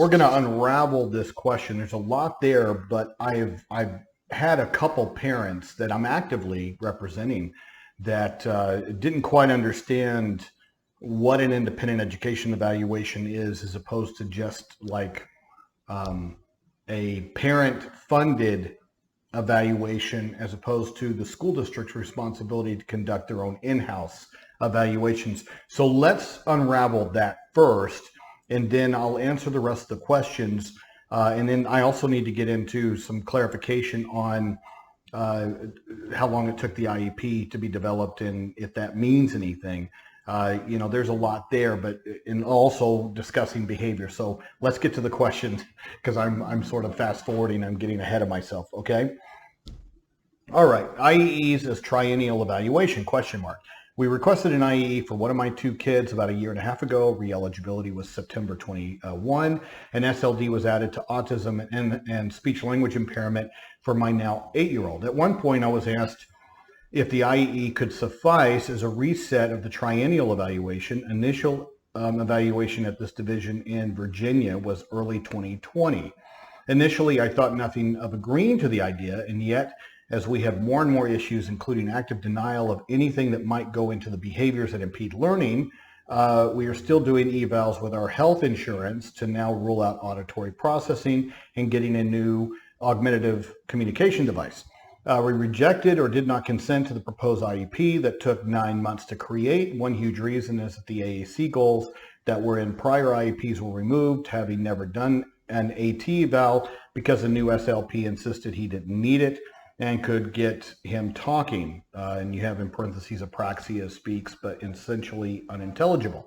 we're going to unravel this question. There's a lot there, but I've had a couple parents that I'm actively representing that didn't quite understand what an independent education evaluation is, as opposed to just like a parent-funded evaluation, as opposed to the school district's responsibility to conduct their own in-house evaluations. So let's unravel that first, and then I'll answer the rest of the questions. And then I also need to get into some clarification on how long it took the IEP to be developed and if that means anything. You know, there's a lot there, but in also discussing behavior. So let's get to the questions, because I'm sort of fast forwarding. I'm getting ahead of myself. Okay. All right. IEEs is Triennial Evaluation, question mark. We requested an IEE for one of my two kids about 1.5 years ago. Reeligibility was September 21. An SLD was added to autism and speech language impairment for my now 8-year-old. At one point I was asked if the IEE could suffice as a reset of the Triennial Evaluation. Initial evaluation at this division in Virginia was early 2020. Initially, I thought nothing of agreeing to the idea, and yet, as we have more and more issues, including active denial of anything that might go into the behaviors that impede learning, we are still doing evals with our health insurance to now rule out auditory processing and getting a new augmentative communication device. We rejected or did not consent to the proposed IEP that took 9 months to create. One huge reason is that the AAC goals that were in prior IEPs were removed, having never done an AT eval because the new SLP insisted he didn't need it and could get him talking. And you have in parentheses Apraxia, speaks, but essentially unintelligible.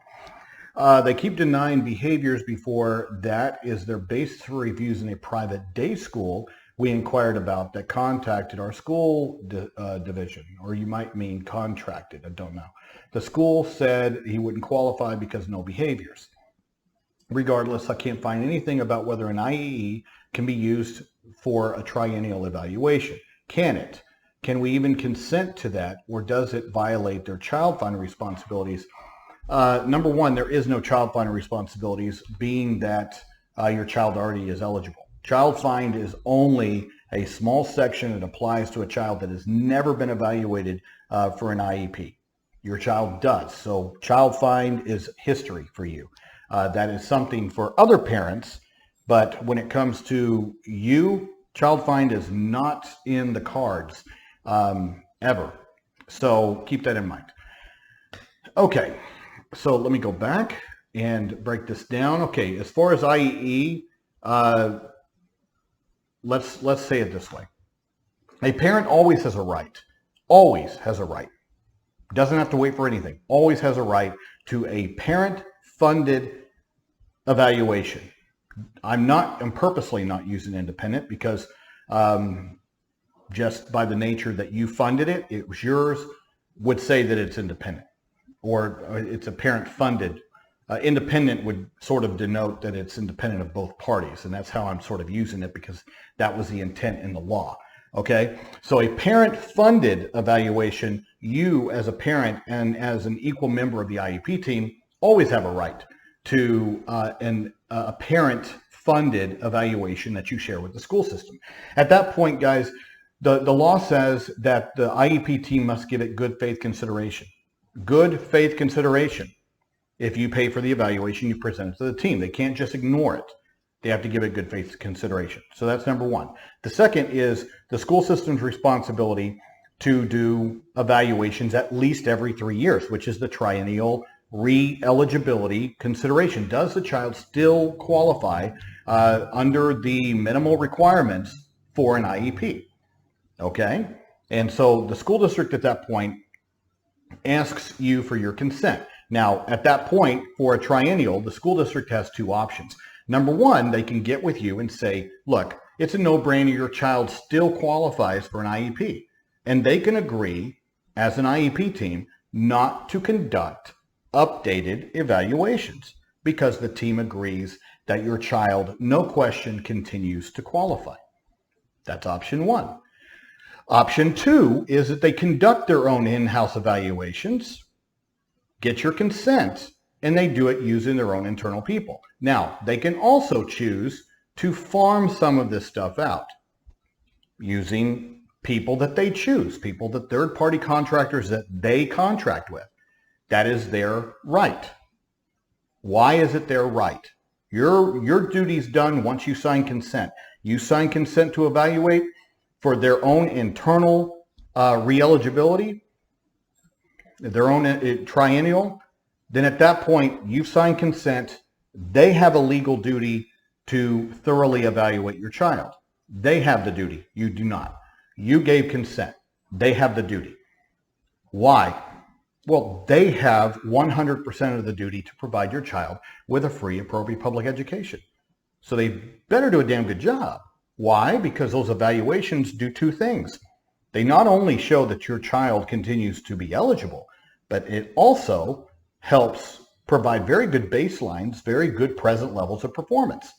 They keep denying behaviors before that is their basis for reviews in a private day school we inquired about that contacted our school division, or you might mean contracted, I don't know. The school said he wouldn't qualify because no behaviors. Regardless, I can't find anything about whether an IEE can be used for a triennial evaluation. Can it? Can we even consent to that, or does it violate their child finder responsibilities? Number one, there is no child finder responsibilities, being that your child already is eligible. Child find is only a small section that applies to a child that has never been evaluated for an IEP. Your child does. So child find is history for you. That is something for other parents, but when it comes to you, child find is not in the cards ever. So keep that in mind. Okay, so let me go back and break this down. Okay, as far as IEE, let's say it this way. A parent always has a right, doesn't have to wait for anything, always has a right to a parent-funded evaluation. I'm purposely not using independent because just by the nature that you funded it, it was yours, would say that it's independent, or it's a parent-funded. Independent would sort of denote that it's independent of both parties, and that's how I'm sort of using it because that was the intent in the law. Okay, so a parent-funded evaluation, you as a parent and as an equal member of the IEP team always have a right to a parent-funded evaluation that you share with the school system. At that point, guys, the law says that the IEP team must give it good faith consideration. Good faith consideration. If you pay for the evaluation, you present it to the team. They can't just ignore it. They have to give it good faith consideration. So that's number one. The second is the school system's responsibility to do evaluations at least every 3 years, which is the triennial re-eligibility consideration. Does the child still qualify under the minimal requirements for an IEP? Okay, and so the school district at that point asks you for your consent. Now, at that point, for a triennial, the school district has two options. Number one, they can get with you and say, look, it's a no-brainer, your child still qualifies for an IEP. And they can agree, as an IEP team, not to conduct updated evaluations because the team agrees that your child, no question, continues to qualify. That's option one. Option two is that they conduct their own in-house evaluations, get your consent, and they do it using their own internal people. Now, they can also choose to farm some of this stuff out using people that they choose, people that third-party contractors that they contract with. That is their right. Why is it their right? Your duty's done once you sign consent. You sign consent to evaluate for their own internal reeligibility, their own triennial. Then at that point, you've signed consent. They have a legal duty to thoroughly evaluate your child. They have the duty. You do not. You gave consent. They have the duty. Why? Well, they have 100% of the duty to provide your child with a free, appropriate public education. So they better do a damn good job. Why? Because those evaluations do two things. They not only show that your child continues to be eligible, but it also helps provide very good baselines, very good present levels of performance.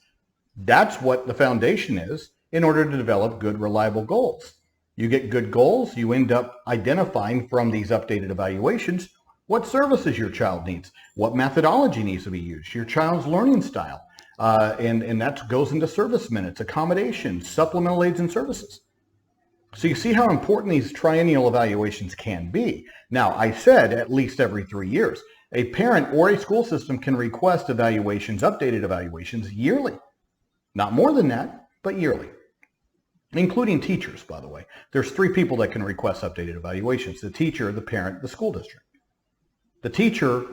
That's what the foundation is in order to develop good, reliable goals. You get good goals, you end up identifying from these updated evaluations what services your child needs, what methodology needs to be used, your child's learning style, and that goes into service minutes, accommodations, supplemental aids and services. So you see how important these triennial evaluations can be. Now, I said at least every 3 years. A parent or a school system can request evaluations, updated evaluations, yearly. Not more than that, but yearly. Including teachers, by the way. There's 3 people that can request updated evaluations: the teacher, the parent, the school district. The teacher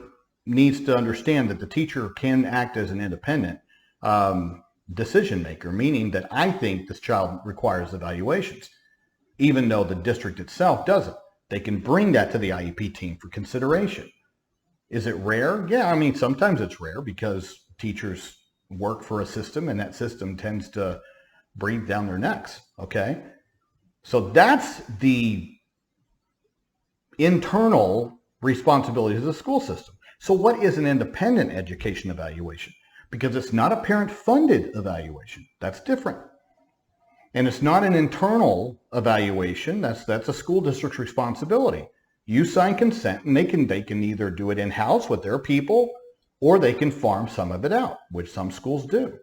needs to understand that the teacher can act as an independent decision maker, meaning that I think this child requires evaluations, even though the district itself doesn't. They can bring that to the IEP team for consideration. Is it rare? Yeah, I mean, sometimes it's rare because teachers work for a system and that system tends to breathe down their necks, okay? So that's the internal responsibilities of the school system. So what is an independent education evaluation? Because it's not a parent-funded evaluation. That's different. And it's not an internal evaluation. That's a school district's responsibility. You sign consent and they can either do it in-house with their people or they can farm some of it out, which some schools do.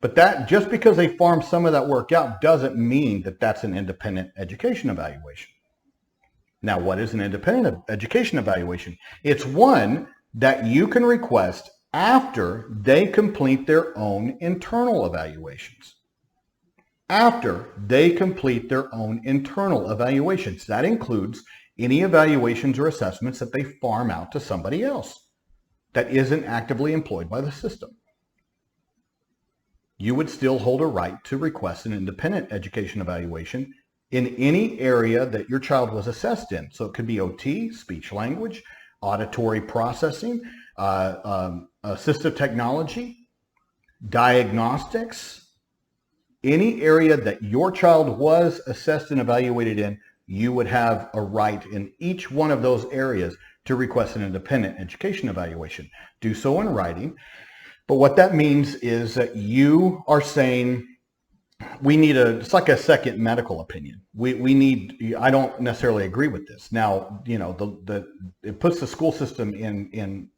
But that, just because they farm some of that work out doesn't mean that that's an independent education evaluation. Now, what is an independent education evaluation? It's one that you can request after they complete their own internal evaluations. After they complete their own internal evaluations. That includes any evaluations or assessments that they farm out to somebody else that isn't actively employed by the system. You would still hold a right to request an independent education evaluation in any area that your child was assessed in. So it could be OT, speech language, auditory processing, assistive technology, diagnostics. Any area that your child was assessed and evaluated in, you would have a right in each one of those areas to request an independent education evaluation. Do so in writing. But what that means is that you are saying, we need it's like a second medical opinion. We need, I don't necessarily agree with this. Now, you know, it puts the school system in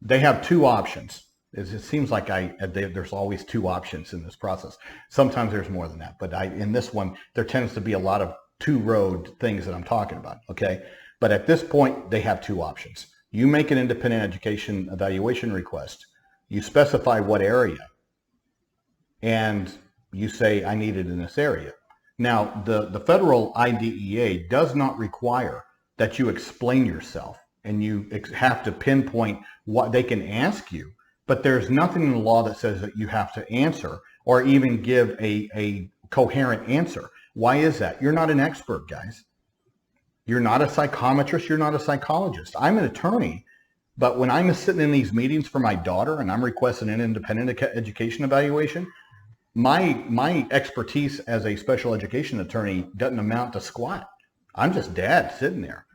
they have 2 options. It seems like there's always 2 options in this process. Sometimes there's more than that, but in this one, there tends to be a lot of 2-road things that I'm talking about, okay? But at this point, they have 2 options. You make an independent education evaluation request. You specify what area, and you say, I need it in this area. Now, the federal IDEA does not require that you explain yourself, and you have to pinpoint what they can ask you. But there's nothing in the law that says that you have to answer or even give a coherent answer. Why is that? You're not an expert, guys. You're not a psychometrist. You're not a psychologist. I'm an attorney, but when I'm sitting in these meetings for my daughter and I'm requesting an independent education evaluation, my expertise as a special education attorney doesn't amount to squat. I'm just dad sitting there.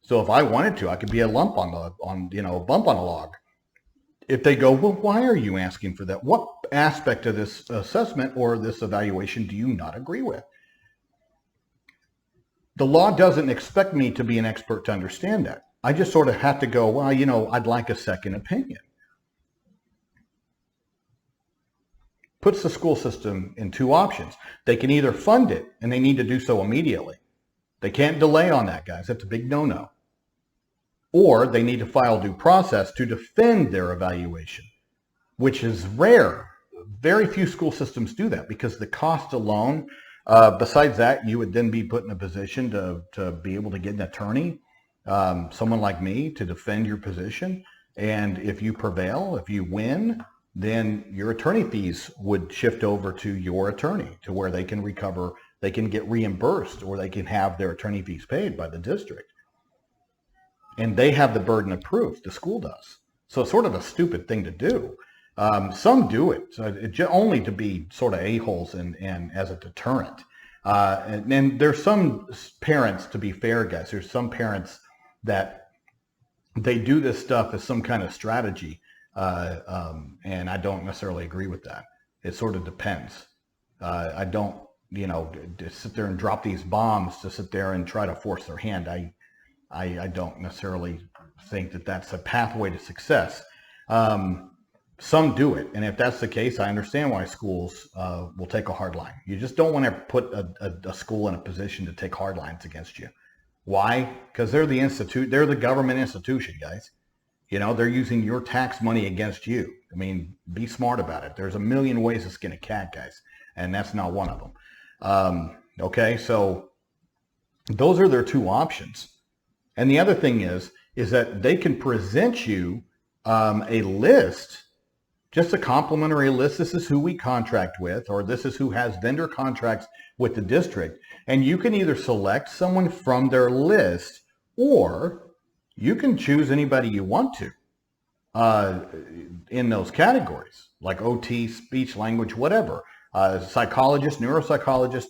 So if I wanted to, I could be a lump on a bump on a log. If they go, well, why are you asking for that? What aspect of this assessment or this evaluation do you not agree with? The law doesn't expect me to be an expert to understand that. I just sort of have to go, well, you know, I'd like a second opinion. Puts the school system in two options. They can either fund it, and they need to do so immediately. They can't delay on that, guys. That's a big no-no. Or they need to file due process to defend their evaluation, which is rare. Very few school systems do that because the cost alone, besides that, you would then be put in a position to be able to get an attorney, someone like me, to defend your position. And if you prevail, if you win, then your attorney fees would shift over to your attorney to where they can recover, they can get reimbursed, or they can have their attorney fees paid by the district. And they have the burden of proof, the school does. So it's sort of a stupid thing to do. Some do it, only to be sort of a-holes and as a deterrent. And there's some parents, to be fair, guys, there's some parents that they do this stuff as some kind of strategy. And I don't necessarily agree with that. It sort of depends. I don't, you know, to sit there and drop these bombs to sit there and try to force their hand. I don't necessarily think that that's a pathway to success. Some do it, and if that's the case, I understand why schools will take a hard line. You just don't want to put a school in a position to take hard lines against you. Why? Because they're the government institution, guys. You know, they're using your tax money against you. I mean, be smart about it. There's a million ways to skin a cat, guys, and that's not one of them. Okay, so those are their two options. And the other thing is that they can present you a list, just a complimentary list. This is who we contract with, or this is who has vendor contracts with the district. And you can either select someone from their list, or you can choose anybody you want to in those categories, like OT, speech, language, whatever, psychologist, neuropsychologist.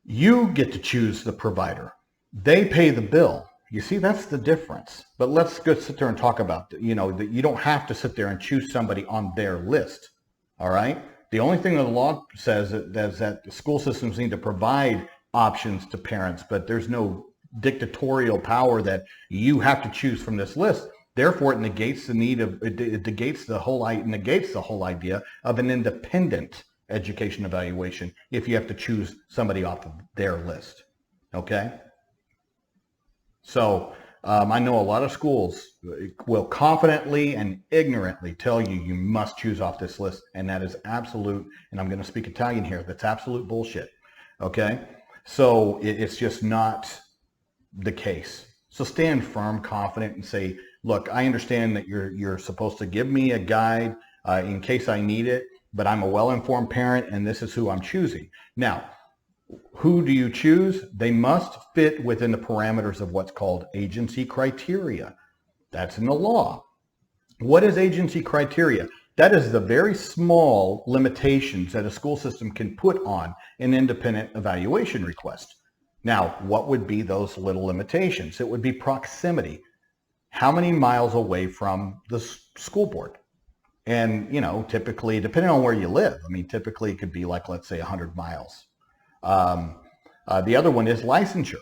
You get to choose the provider. They pay the bill. You see, that's the difference. But let's go sit there and talk about, you know, that you don't have to sit there and choose somebody on their list. All right. The only thing that the law says is that the school systems need to provide options to parents, but there's no dictatorial power that you have to choose from this list. Therefore, it negates the need of, it negates the whole idea of an independent education evaluation if you have to choose somebody off of their list. Okay. So I know a lot of schools will confidently and ignorantly tell you you must choose off this list, and that is absolute, and I'm going to speak Italian here, that's absolute bullshit. Okay. So it's just not the case. So stand firm, confident, and say, look, I understand that you're supposed to give me a guide in case I need it, but I'm a well-informed parent, and this is who I'm choosing. Now, who do you choose? They must fit within the parameters of what's called agency criteria. That's in the law. What is agency criteria? That is the very small limitations that a school system can put on an independent evaluation request. Now, what would be those little limitations? It would be proximity. How many miles away from the school board? And, you know, typically, depending on where you live, I mean, typically it could be like, let's say 100 miles. The other one is licensure.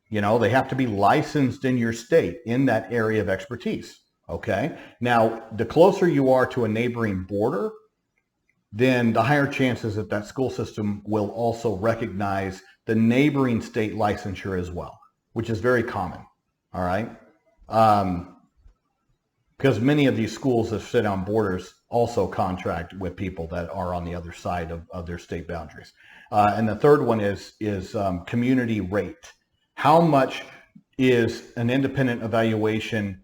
You know, they have to be licensed in your state in that area of expertise. Okay. Now, the closer you are to a neighboring border, then the higher chances that that school system will also recognize the neighboring state licensure as well, which is very common. All right. Because many of these schools that sit on borders also contract with people that are on the other side of their state boundaries. And the third one is community rate. How much is an independent evaluation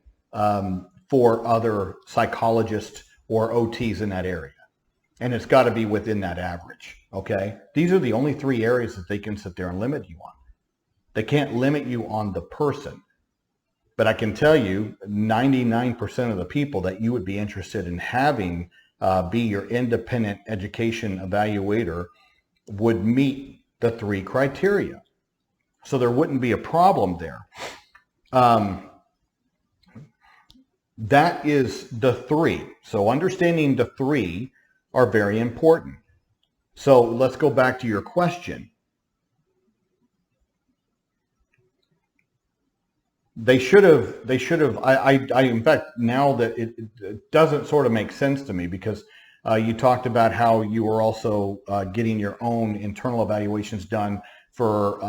for other psychologists or OTs in that area? And it's got to be within that average, okay? These are the only three areas that they can sit there and limit you on. They can't limit you on the person. But I can tell you 99% of the people that you would be interested in having be your independent education evaluator would meet the three criteria. So there wouldn't be a problem there. That is the three. So understanding the three are very important. So let's go back to your question. In fact, now that it doesn't sort of make sense to me, because you talked about how you were also getting your own internal evaluations done for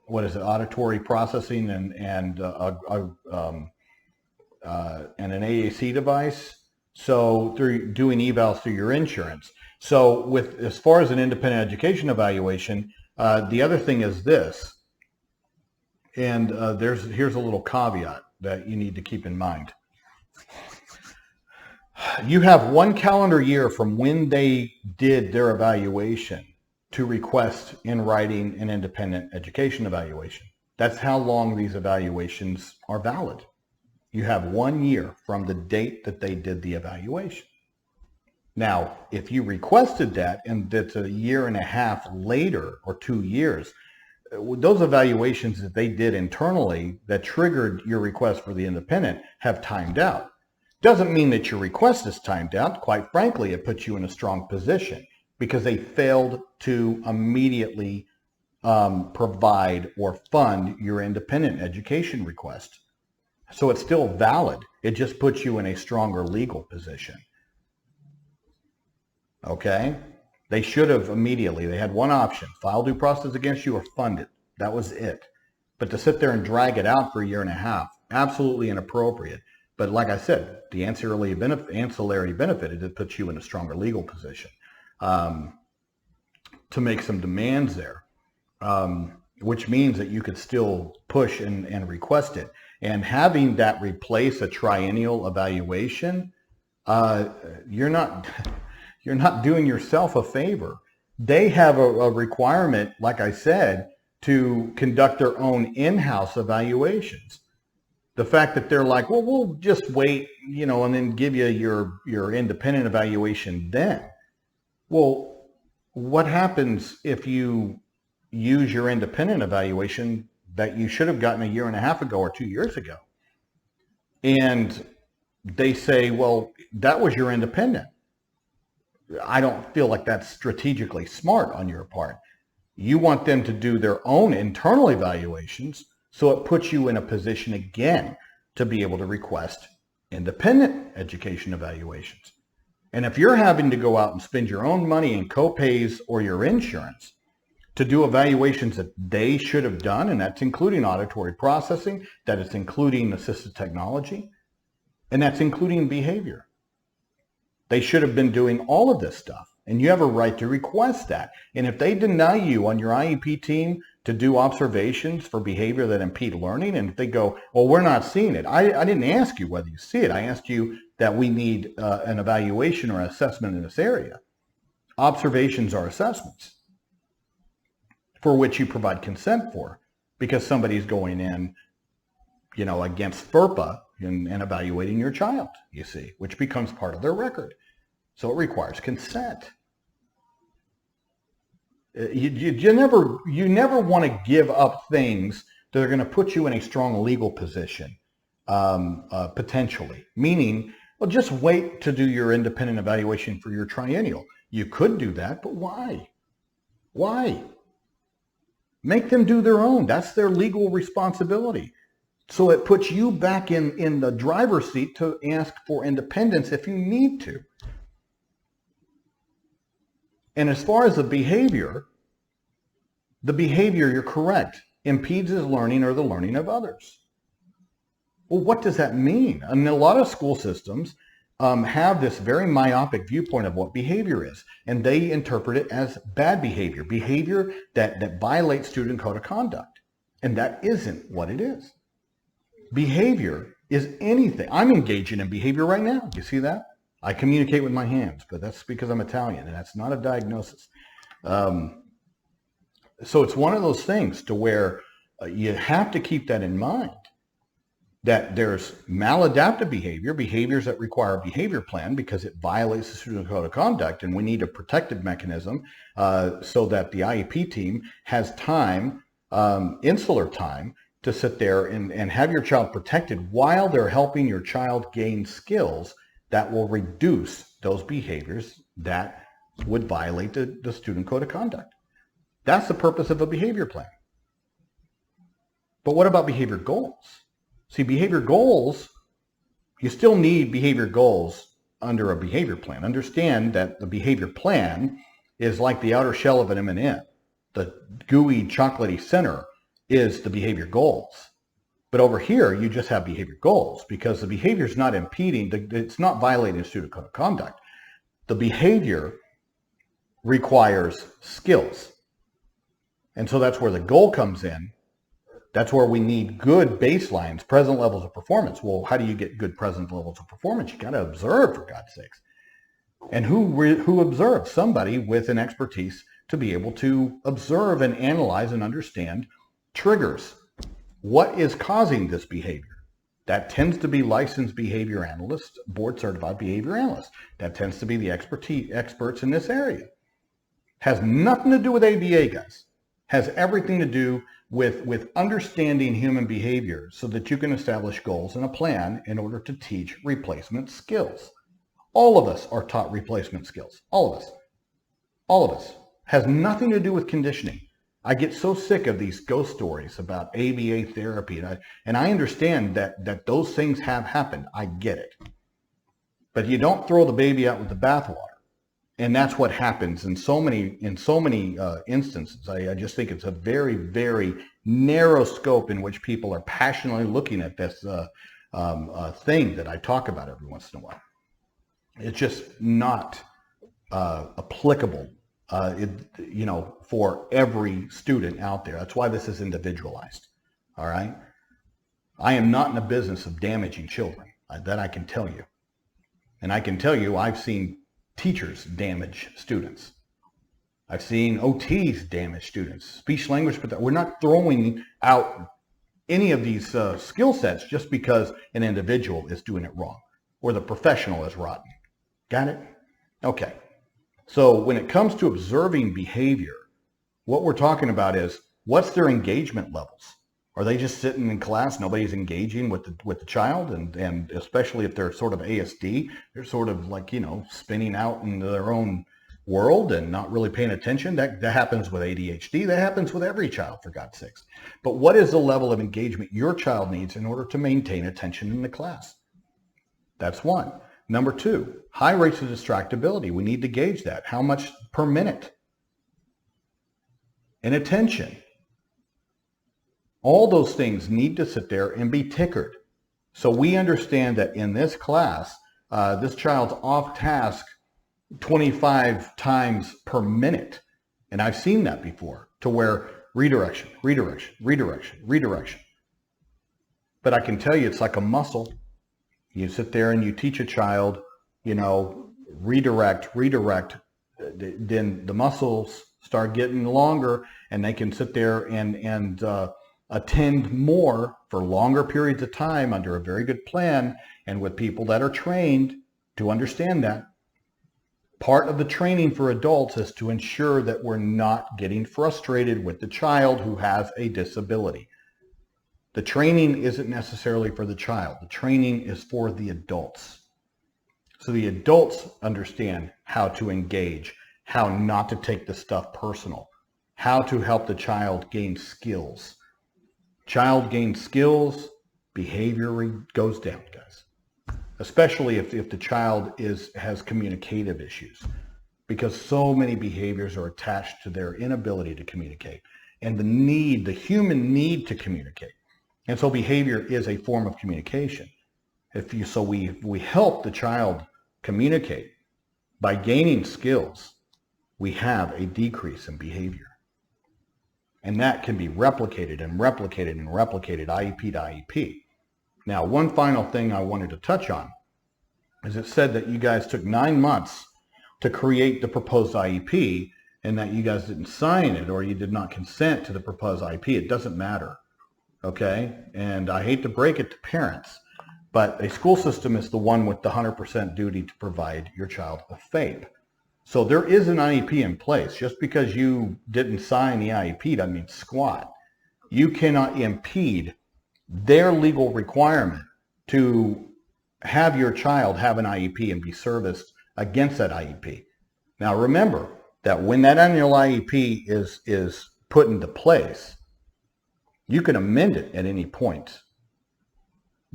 what is it, auditory processing and an AAC device. So through doing evals through your insurance. So with as far as an independent education evaluation, the other thing is this, and here's a little caveat that you need to keep in mind. You have 1 calendar year from when they did their evaluation to request in writing an independent education evaluation. That's how long these evaluations are valid. You have 1 year from the date that they did the evaluation. Now, if you requested that and it's a year and a half later or 2 years, those evaluations that they did internally that triggered your request for the independent have timed out. Doesn't mean that your request is timed out. Quite frankly, it puts you in a strong position because they failed to immediately provide or fund your independent education request. So it's still valid. It just puts you in a stronger legal position. Okay? They should have immediately. They had one option: file due process against you or fund it. That was it. But to sit there and drag it out for a year and a half, absolutely inappropriate. But like I said, the ancillary benefit, it puts you in a stronger legal position to make some demands there, which means that you could still push and request it. And having that replace a triennial evaluation, you're not doing yourself a favor. They have a requirement, like I said, to conduct their own in-house evaluations. The fact that they're like, well, we'll just wait, and then give you your independent evaluation then. Well, what happens if you use your independent evaluation that you should have gotten a year and a half ago or 2 years ago? And they say, well, that was your independent. I don't feel like that's strategically smart on your part. You want them to do their own internal evaluations, so it puts you in a position again to be able to request independent education evaluations. And if you're having to go out and spend your own money in co-pays or your insurance to do evaluations that they should have done, and that's including auditory processing, that it's including assistive technology, and that's including behavior. They should have been doing all of this stuff, and you have a right to request that. And if they deny you on your IEP team to do observations for behavior that impede learning, and if they go, well, we're not seeing it. I didn't ask you whether you see it. I asked you that we need an evaluation or assessment in this area. Observations are assessments for which you provide consent for, because somebody's going in, against FERPA and evaluating your child, you see, which becomes part of their record. So it requires consent. You never want to give up things that are going to put you in a strong legal position, potentially. Meaning, well, just wait to do your independent evaluation for your triennial. You could do that, but why? Why? Make them do their own. That's their legal responsibility. So it puts you back in the driver's seat to ask for independence if you need to. And as far as the behavior, you're correct, impedes his learning or the learning of others. Well, what does that mean? I mean, a lot of school systems have this very myopic viewpoint of what behavior is, and they interpret it as bad behavior, behavior that violates student code of conduct. And that isn't what it is. Behavior is anything. I'm engaging in behavior right now. You see that? I communicate with my hands, but that's because I'm Italian, and that's not a diagnosis. So it's one of those things to where you have to keep that in mind, that there's maladaptive behavior, behaviors that require a behavior plan because it violates the student code of conduct, and we need a protective mechanism so that the IEP team has time, insular time, to sit there and have your child protected while they're helping your child gain skills that will reduce those behaviors that would violate the student code of conduct. That's the purpose of a behavior plan. But what about behavior goals? See, behavior goals, you still need behavior goals under a behavior plan. Understand that the behavior plan is like the outer shell of an M&M. The gooey, chocolatey center is the behavior goals. But over here, you just have behavior goals because the behavior is not impeding, it's not violating the student code of conduct. The behavior requires skills. And so that's where the goal comes in. That's where we need good baselines, present levels of performance. Well, how do you get good present levels of performance? You got to observe, for God's sakes. And who observes? Somebody with an expertise to be able to observe and analyze and understand triggers. What is causing this behavior? That tends to be licensed behavior analysts, board certified behavior analysts. That tends to be the experts in this area. Has nothing to do with ABA, guys. Has everything to do with understanding human behavior so that you can establish goals and a plan in order to teach replacement skills. All of us are taught replacement skills. All of us. All of us. Has nothing to do with conditioning. I get so sick of these ghost stories about ABA therapy, and I understand that those things have happened. I get it. But you don't throw the baby out with the bathwater. And that's what happens in so many instances. I just think it's a very, very narrow scope in which people are passionately looking at this thing that I talk about every once in a while. It's just not applicable, for every student out there. That's why this is individualized. All right. I am not in the business of damaging children. That I can tell you. And I can tell you, I've seen teachers damage students. I've seen OTs damage students, speech language, but we're not throwing out any of these skill sets just because an individual is doing it wrong or the professional is rotten. Got it? Okay. So when it comes to observing behavior, what we're talking about is what's their engagement levels? Are they just sitting in class, nobody's engaging with the child, and especially if they're sort of ASD, they're sort of like, spinning out into their own world and not really paying attention. That happens with ADHD. That happens with every child, for God's sakes. But what is the level of engagement your child needs in order to maintain attention in the class? That's one. Number two, high rates of distractibility. We need to gauge that. How much per minute? And attention. All those things need to sit there and be tickered. So we understand that in this class, this child's off task 25 times per minute. And I've seen that before, to where redirection, redirection, redirection, redirection. But I can tell you it's like a muscle. You sit there and you teach a child, redirect, then the muscles start getting longer and they can sit there and attend more for longer periods of time under a very good plan and with people that are trained to understand that. Part of the training for adults is to ensure that we're not getting frustrated with the child who has a disability. The training isn't necessarily for the child. The training is for the adults. So the adults understand how to engage, how not to take the stuff personal, how to help the child gain skills. Child gains skills, behavior goes down, guys. Especially if the child has communicative issues, because so many behaviors are attached to their inability to communicate and the human need to communicate. And so behavior is a form of communication. We help the child communicate by gaining skills, we have a decrease in behavior. And that can be replicated and replicated and replicated, IEP to IEP. Now, one final thing I wanted to touch on is it said that you guys took 9 months to create the proposed IEP and that you guys didn't sign it or you did not consent to the proposed IEP. It doesn't matter, okay? And I hate to break it to parents, but a school system is the one with the 100% duty to provide your child a FAPE. So there is an IEP in place. Just because you didn't sign the IEP doesn't mean squat. You cannot impede their legal requirement to have your child have an IEP and be serviced against that IEP. Now remember that when that annual IEP is put into place, you can amend it at any point.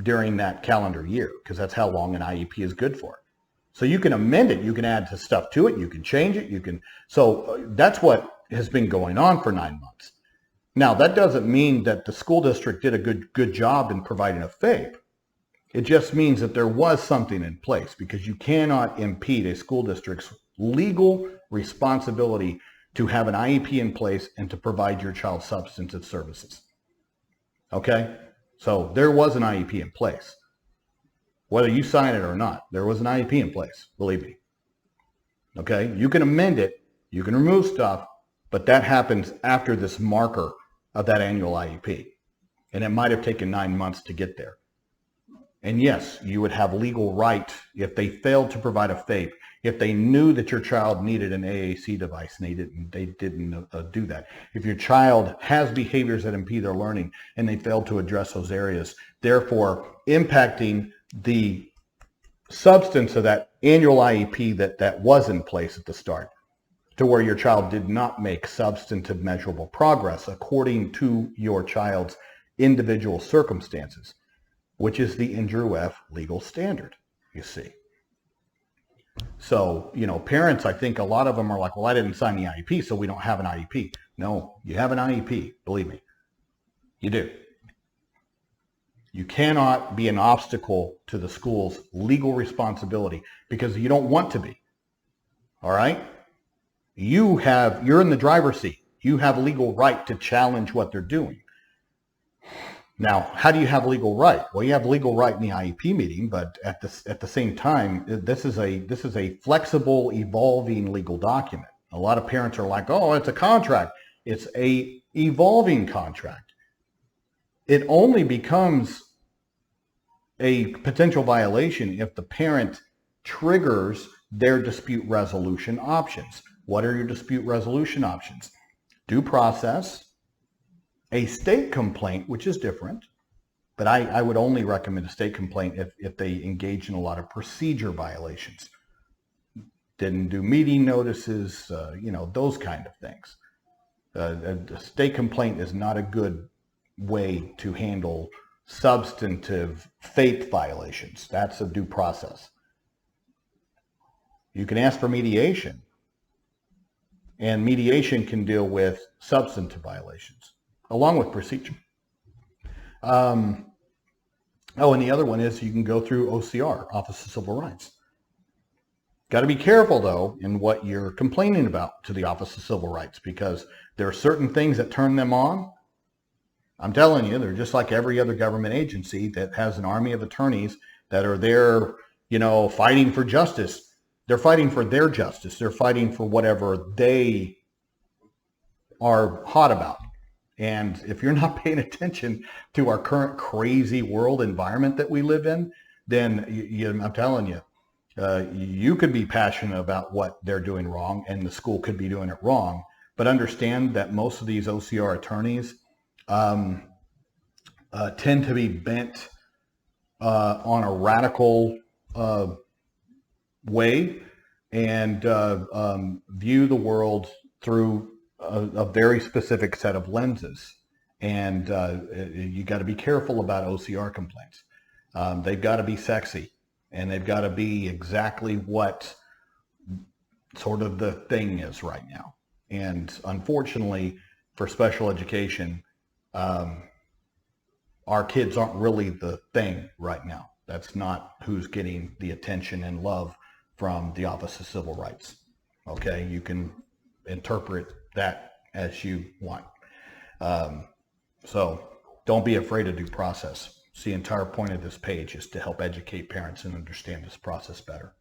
during that calendar year, because that's how long an IEP is good for. So you can amend it, you can add stuff to it, you can change it, so that's what has been going on for 9 months. Now, that doesn't mean that the school district did a good job in providing a FAPE. It just means that there was something in place, because you cannot impede a school district's legal responsibility to have an IEP in place and to provide your child substantive services. Okay? So there was an IEP in place. Whether you sign it or not, there was an IEP in place, believe me. Okay? You can amend it, you can remove stuff, but that happens after this marker of that annual IEP. And it might have taken 9 months to get there. And yes, you would have legal right if they failed to provide a FAPE, if they knew that your child needed an AAC device and they didn't do that. If your child has behaviors that impede their learning and they failed to address those areas, therefore impacting the substance of that annual IEP that was in place at the start, to where your child did not make substantive measurable progress according to your child's individual circumstances, which is the NJRF legal standard, you see. So, parents, I think a lot of them are like, well, I didn't sign the IEP, so we don't have an IEP. No, you have an IEP, believe me. You do. You cannot be an obstacle to the school's legal responsibility because you don't want to be. All right? You're in the driver's seat. You have legal right to challenge what they're doing. Now, how do you have legal right? Well, you have legal right in the IEP meeting, but at the same time, this is a flexible, evolving legal document. A lot of parents are like, oh, it's a contract. It's a evolving contract. It only becomes a potential violation if the parent triggers their dispute resolution options. What are your dispute resolution options? Due process, a state complaint, which is different, but I would only recommend a state complaint if they engage in a lot of procedure violations. Didn't do meeting notices, those kind of things. A state complaint is not a good way to handle substantive FAPE violations. That's a due process. You can ask for mediation, and mediation can deal with substantive violations along with procedure. And the other one is you can go through OCR, Office of Civil Rights. Got to be careful, though, in what you're complaining about to the Office of Civil Rights, because there are certain things that turn them on. I'm telling you, they're just like every other government agency that has an army of attorneys that are there, fighting for justice. They're fighting for their justice. They're fighting for whatever they are hot about. And if you're not paying attention to our current crazy world environment that we live in, then I'm telling you, you could be passionate about what they're doing wrong and the school could be doing it wrong. But understand that most of these OCR attorneys tend to be bent on a radical way and view the world through a very specific set of lenses. And you got to be careful about OCR complaints. They've got to be sexy, and they've got to be exactly what sort of the thing is right now. And unfortunately, for special education, our kids aren't really the thing right now. That's not who's getting the attention and love from the Office of Civil Rights. Okay, you can interpret that as you want. So don't be afraid of due process. It's the entire point of this page is to help educate parents and understand this process better.